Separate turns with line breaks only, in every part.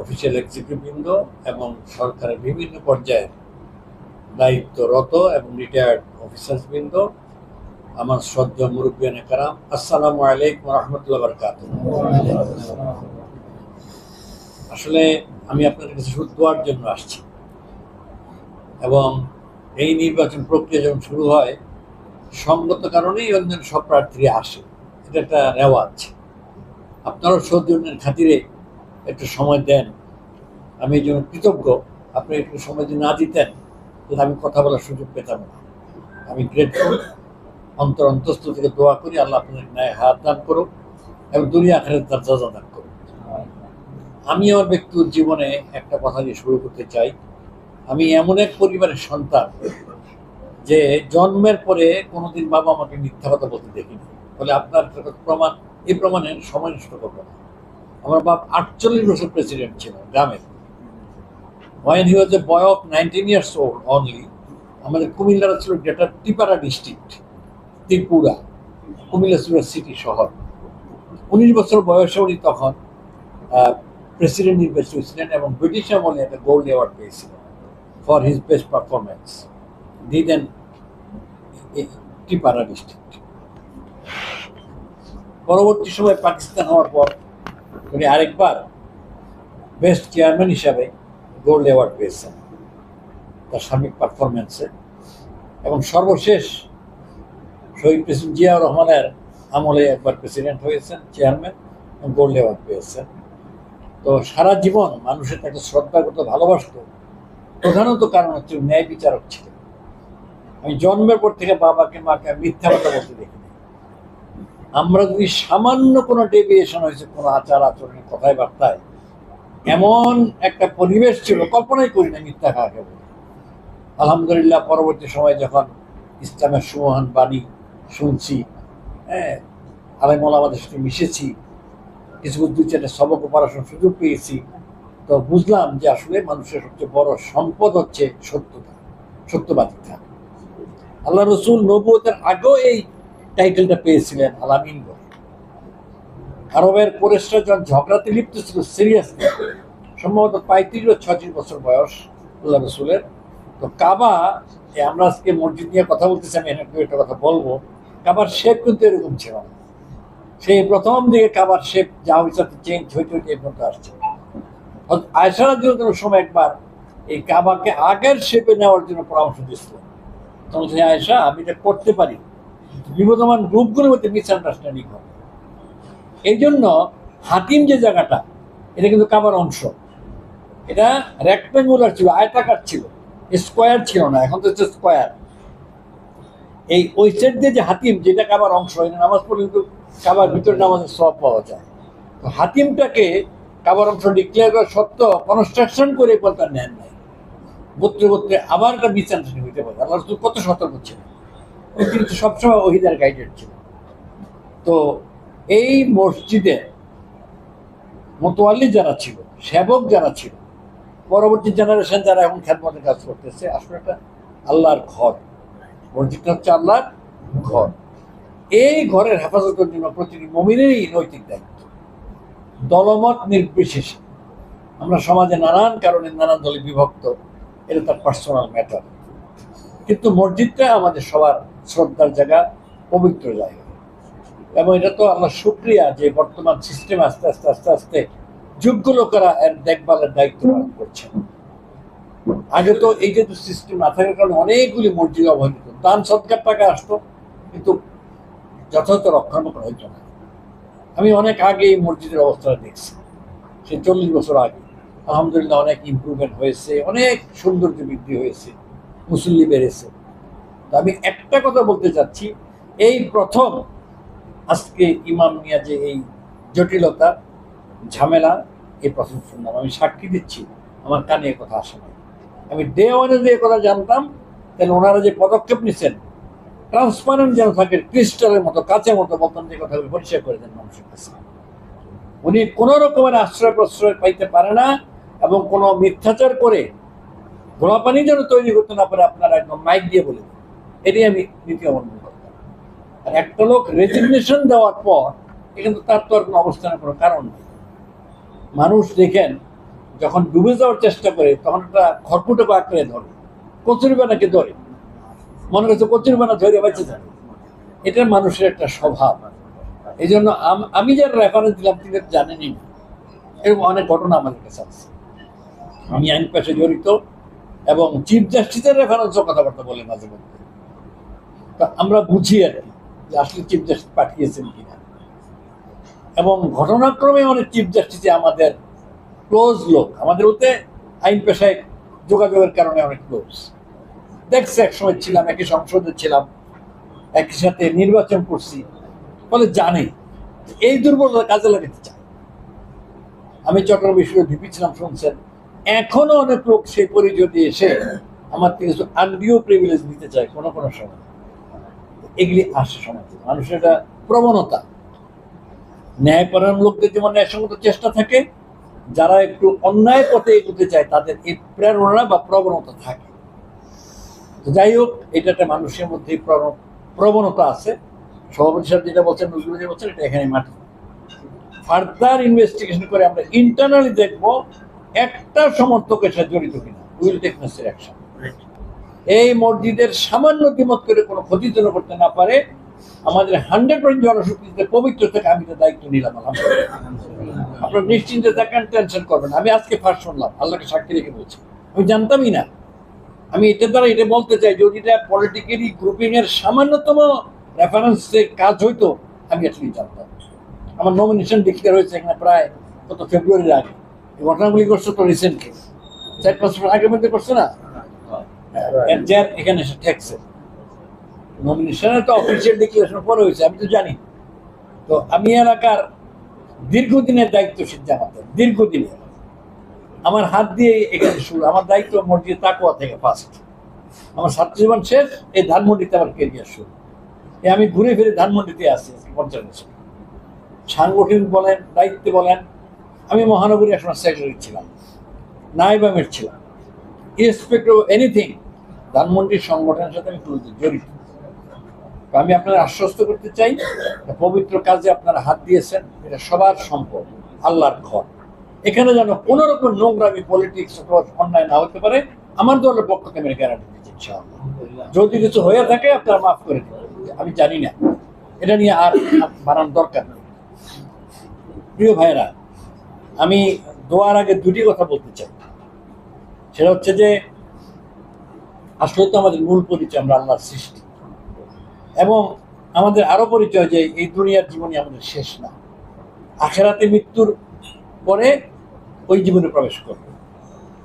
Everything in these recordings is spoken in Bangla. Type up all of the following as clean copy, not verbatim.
অফিসিয়াল এক্সিকিউটিভ বৃন্দ এবং সরকারের বিভিন্ন পর্যায়ে দায়িত্বরত এবং রিটায়ার্ড অফিসার্স বৃন্দ, আমার শ্রদ্ধা মুরব্বিয়ান কারাম, আসসালামু আলাইকুম রহমতুল্লাহ বারকাতুহু। আসলে আমি আপনাদের কাছে শুধু দোয়ার জন্য আসছি, এবং এই নির্বাচন প্রক্রিয়া যখন শুরু হয় সঙ্গত কারণেই অন্যান্য সব প্রার্থীরা আসে, এটা একটা রেওয়াজ। আপনারাও সৌজন্যের খাতিরে একটু সময় দেন, আমি এই জন্য কৃতজ্ঞ। আপনি একটু সময় যদি না দিতেন তাহলে আমি কথা বলার সুযোগ পেতাম না। আমি গ্রেটফুল, অন্তস্থ থেকে দোয়া করি আল্লাহ আপনাদের ন্যায় হাত দান করুক এবং দুনিয়া আখিরাতে তার যাজা দান করুক। আমি আমার ব্যক্তিগত জীবনে একটা কথা দিয়ে শুরু করতে চাই। আমি এমন এক পরিবারের সন্তান যে জন্মের পরে কোনোদিন বাবা আমাকে মিথ্যা কথা বলতে দেখিনি। বলে আপনার প্রমাণ, এই প্রমাণের সময় নষ্ট করবো না। আমার বাপ 48 বছর প্রেসিডেন্ট ছিল গ্রামের। When he was a boy of 19 years old only, আমাদের কুমিল্লার ছিল গ্রেটার ত্রিপুরা ডিস্ট্রিক্ট, ত্রিপুরা, কুমিল্লা ছিল সিটি শহর। 19 বছর বয়সে উনি তখন প্রেসিডেন্ট নির্বাচিত হয়েছিলেন এবং ব্রিটিশ আমলে একটা গোল্ড অ্যাওয়ার্ড পেয়েছিলেন ফর হিজ বেস্ট পারফরমেন্স দিন ত্রিপুরা ডিস্ট্রিক্ট। পরবর্তী সময় পাকিস্তান হওয়ার পর উনি আরেকবার বেস্ট চেয়ারম্যান হিসাবে গোল্ড অ্যাওয়ার্ড পেয়েছেন তার সার্বিক পারফরমেন্সে, এবং সর্বশেষ শহীদ প্রেসিডেন্ট জিয়াউর রহমানের আমলে একবার প্রেসিডেন্ট হয়েছেন, চেয়ারম্যান, এবং গোল্ড অ্যাওয়ার্ড পেয়েছেন। তো সারা জীবন মানুষের তাকে শ্রদ্ধা করতে ভালোবাসত, প্রধানত কারণ হচ্ছে ন্যায় বিচারক ছিলেন। আমি জন্মের পর থেকে বাবাকে মাকে মিথ্যা কথা বলতে দেখিনি। আমরা যদি সামান্য কোনো ডেভিয়েশন হয়েছে কোনো আচার আচরণের কথায় বার্তায়, এমন একটা পরিবেশ ছিল কল্পনাই করি না মিথ্যা খাওয়াকে বলে। আলহামদুলিল্লাহ পরবর্তী সময় যখন ইসলামের সুমহান বাণী শুনছি, আলেম ওলামাদের সাথে মিশেছি, কিছু দুই চারটে সবক পড়াশোনার সুযোগ পেয়েছি, তো বুঝলাম যে আসলে মানুষের সবচেয়ে বড় সম্পদ হচ্ছে সত্যতা, সত্যবাদিতা। আল্লাহ রসুল নবুয়তের আগেও এই টাইটেলটা পেয়েছিলেন আলামিন বলে। আরবের কোরেশরা যখন ঝগড়াতে লিপ্ত ছিল সিরিয়াসলি, সম্ভবত 35 বা 36 বছর বয়স আল্লাহ রসুলের। তো কাবা, আমরা আজকে মসজিদ নিয়ে কথা বলতেছি, আমি একটা কথা বলবো, কাবার শেপ কিন্তু এরকম ছিল না। সেই প্রথম দিকে কাবার শেপ যা হয়েছে চেঞ্জ হইতে হইতে পর্যন্ত আসছে। আয়েশা রাদিয়াল্লাহু সময় একবার এই কাবাকে আগের শেপে নেওয়ার জন্য পরামর্শ দিয়েছিলেন। তখন আয়েশা, আমি এটা করতে পারি, বিবদমান গ্রুপগুলোর মধ্যে মিসআন্ডারস্ট্যান্ডিং হবে। এই জন্য হাতিম যে জায়গাটা, এটা কিন্তু কাবার অংশ। এটা রেক্ট্যাঙ্গুলার ছিল, আয়তাকার ছিল, স্কোয়ার ছিল না, এখন তো হচ্ছে স্কোয়ার। এই ওই সাইড দিয়ে যে হাতিম, যেটা কাবার অংশ, এটা নামাজ পড়লে কিন্তু কাবার ভিতরে নামাজের সওয়াব পাওয়া যায়। তো হাতিমটাকে কাবার অংশ ডিক্লেয়ার করা সত্ত্বেও কনস্ট্রাকশন করে বলতে নেন নাই। গোত্রে গোত্রে আবার একটা মিসআন্ডারস্ট্যান্ডিং হইতে পারে। আল্লাহ রাসূল কত সতর্ক ছিলেন, কিন্তু সবসময় ওহীদের গাইডেড ছিল। তো এই মসজিদে মোতওয়াল্লি যারা ছিল, সেবক যারা ছিল, পরবর্তী জেনারেশন যারা এখন খেদমতের কাজ করতেছে, আসলে একটা আল্লাহর ঘর। মসজিদটা হচ্ছে আল্লাহর ঘর। এই ঘরের হেফাজতের জন্য প্রতিটি মুমিনেরই নৈতিক দায়িত্ব, দলমত নির্বিশেষে। আমরা সমাজে নানান কারণে নানান দলে বিভক্ত, এটা তার পার্সোনাল ম্যাটার, কিন্তু মসজিদটা আমাদের সবার শ্রদ্ধার জায়গা, পবিত্র জায়গা। এবং এটা তো আল্লাহ শুকরিয়া যে বর্তমান সিস্টেম আস্তে আস্তে আস্তে আস্তে যোগ্য লোকেরা এর দেখভালের দায়িত্ব পালন করছে। আগে তো এই যে সিস্টেম না থাকার কারণে অনেকগুলি মসজিদ অবহেলিত, দান সদকার টাকা আসতো কিন্তু যথাযথ রক্ষণাবেক্ষণ হইত না। আমি অনেক আগে এই মসজিদের অবস্থাটা দেখছি, সে 40 বছর আগে। আলহামদুলিল্লাহ অনেক ইমপ্রুভমেন্ট হয়েছে, অনেক সৌন্দর্য বৃদ্ধি হয়েছে, মুসল্লি বেড়েছে। তো আমি একটা কথা বলতে চাচ্ছি, এই প্রথম আজকে ইমাম নিয়ে যে এই জটিলতা ঝামেলা, এই প্রথম শুনলাম। আমি সাক্ষী দিচ্ছি, আমার কানে এ কথা আসে না। আমি ডে ওয়ানে যে কথা জানতাম, তাহলে ওনারা যে পদক্ষেপ নিচ্ছেন ট্রান্সপারেন্ট যেন থাকে, ক্রিস্টালের মতো, কাঁচের মতো, বলতাম যে কথা পরিষ্কার করে দেন মানুষের কাছে। উনি কোনো রকমের আশ্রয় প্রশ্রয় পাইতে পারে না, এবং কোনো মিথ্যাচার করে ঘোলাপানি যেন তৈরি করতে না পারে, আপনারা একদম মাইক দিয়ে বলে দেন। এটাই আমি নীতি অবলম্বন করতাম। আর একটা লোক রেজিগনেশন দেওয়ার পর কিন্তু তার তো আর কোনো অবস্থানের কোনো কারণ নেই। মানুষ দেখেন যখন ডুবে যাওয়ার চেষ্টা করে তখন একটা খড়কুটো আঁকড়ে ধরে, কচুরিপানাকে ধরে, মনে করছে কচুরিপানা ধরে বেঁচে যাবে। এটা মানুষের একটা স্বভাব। এই জন্য আমি যার রেফারেন্স দিলাম তিনি জানেনই না, এরকম অনেক ঘটনা আমাদের কাছে আছে। আমি আইন পেশায় জড়িত এবং চিফ জাস্টিসের রেফারেন্সও কথাবার্তা বলে মাঝে মধ্যে। তো আমরা বুঝি আর কি যে আসলে চিফ জাস্টিস পাঠিয়েছেন কিনা। এবং ঘটনাক্রমে অনেক চিফ জাস্টিসে আমাদের ক্লোজ লোক, আমাদের ওতে আইন পেশায় যোগাযোগের কারণে অনেক ক্লোজ। দেখছে এক সময় ছিলাম, একই সংসদে ছিলাম, একই সাথে নির্বাচন করছি, ফলে জানে এই দুর্বলতা কাজে লাগাতে চায়। আমি চট্টগ্রাম বিশ্ববিদ্যালয়ের ভিপি ছিলাম, শুনছেন, এখনো অনেক লোক সেই পরিচয় দিয়ে এসে আমার থেকে কিছু আনডিও প্রিভিলেজ নিতে চায় কোনো কোনো সময়। এগুলি আসে সমাজে, মানুষের একটা প্রবণতা। ন্যায়পরায়ণ লোকদের যেমন ন্যায়সঙ্গত চেষ্টা থাকে, যারা একটু অন্যায় পথে এগোতে চায় তাদের এই প্রেরণা বা প্রবণতা থাকে। তো যাই হোক, এটা একটা মানুষের মধ্যে প্রবণতা আছে। সভাপতি সাহেব যেটা বলছেন, নজরুল যে বলছেন, এটা এখানে মাটি। ফার্দার ইনভেস্টিগেশন করে আমরা ইন্টারনালি দেখব একটা সমর্থকের সাথে জড়িত কিনা, উইল টেক নেসেসারি অ্যাকশন। এই মসজিদের সামান্য দ্বিমত করে কোনো ক্ষতি যেন করতে না পারে। আমাদের 100% জনশক্তিতে পবিত্র থেকে আমি তো দায়িত্ব নিলাম। আপনার নিশ্চিন্তে থাকেন, টেনশন করবেন। আমি আজকে ফার্স্ট শুনলাম, আল্লাহকে সাক্ষী রেখে বলছি, আমি জানতামই না। আমি এটা দ্বারা এটা বলতে চাই, যদি এটা পলিটিক্যালি গ্রুপিং এর সামান্যতম রেফারেন্সের কাজ হইতো আমি অ্যাকচুয়ালি জানতাম। আমার নমিনেশন ডিক্লেয়ার হয়েছে এখানে প্রায় কত ফেব্রুয়ারির আগে। এই ঘটনাগুলি করছে তো রিসেন্টলি, 4-5 বছর আগের মধ্যে করছে না, যার এখানে এসে ঠেকছে। নমিনেশনের তো অফিসিয়াল ডিক্লারেশন পরে হয়েছে, আমি তো জানি। তো আমি এলাকার দীর্ঘদিনের দায়িত্বশীল জামাতের, দীর্ঘদিনের, আমার হাত দিয়ে এখানে শুরু। আমার দায়িত্ব মসজিদ তাকওয়া থেকে ফার্স্ট, আমার ছাত্র জীবন শেষ, এই ধানমন্ডিতে আমার কেরিয়ার শুরু। আমি ঘুরে ফিরে ধানমন্ডিতে আসি 50 বছর। সাংগঠনিক বলেন, দায়িত্বে বলেন, আমি মহানগরী একসময় সেক্রেটারি ছিলাম, নায়েব আমির ছিলাম, ইন্সপেক্টর এনিথিং, ধানমন্ডির সংগঠনের সাথে আমি জড়িত। আমি আপনারা আশ্বস্ত করতে চাই, পবিত্র কাজে আপনারা হাত দিয়েছেন, এটা সবার সম্পদ, আল্লাহর ঘর। এখানে যেন কোনো রকম নোংরামি, পলিটিক্স, অন্যায় না হতে পারে। আমার দলের পক্ষ থেকে আমি গ্যারান্টি দিচ্ছি ইনশাআল্লাহ। যদি কিছু হয়ে থাকে আপনারা মাফ করে দিন, আমি জানি না, এটা নিয়ে আর বানানোর দরকার নেই। প্রিয় ভাইরা, আমি দোয়ার আগে দুটি কথা বলতে চাই। সেটা হচ্ছে যে আসলে তো আমাদের মূল পরিচয় আমরা আল্লাহর সৃষ্টি, এবং আমাদের আরো পরিচয় যে এই দুনিয়ার জীবনই আমাদের শেষ না, আখেরাতে মৃত্যুর পরে ওই জীবনে প্রবেশ করবে।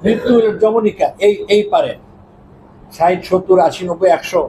মৃত্যু হলো যমনিকা, এই পারে 60, 70, 80, 90, 100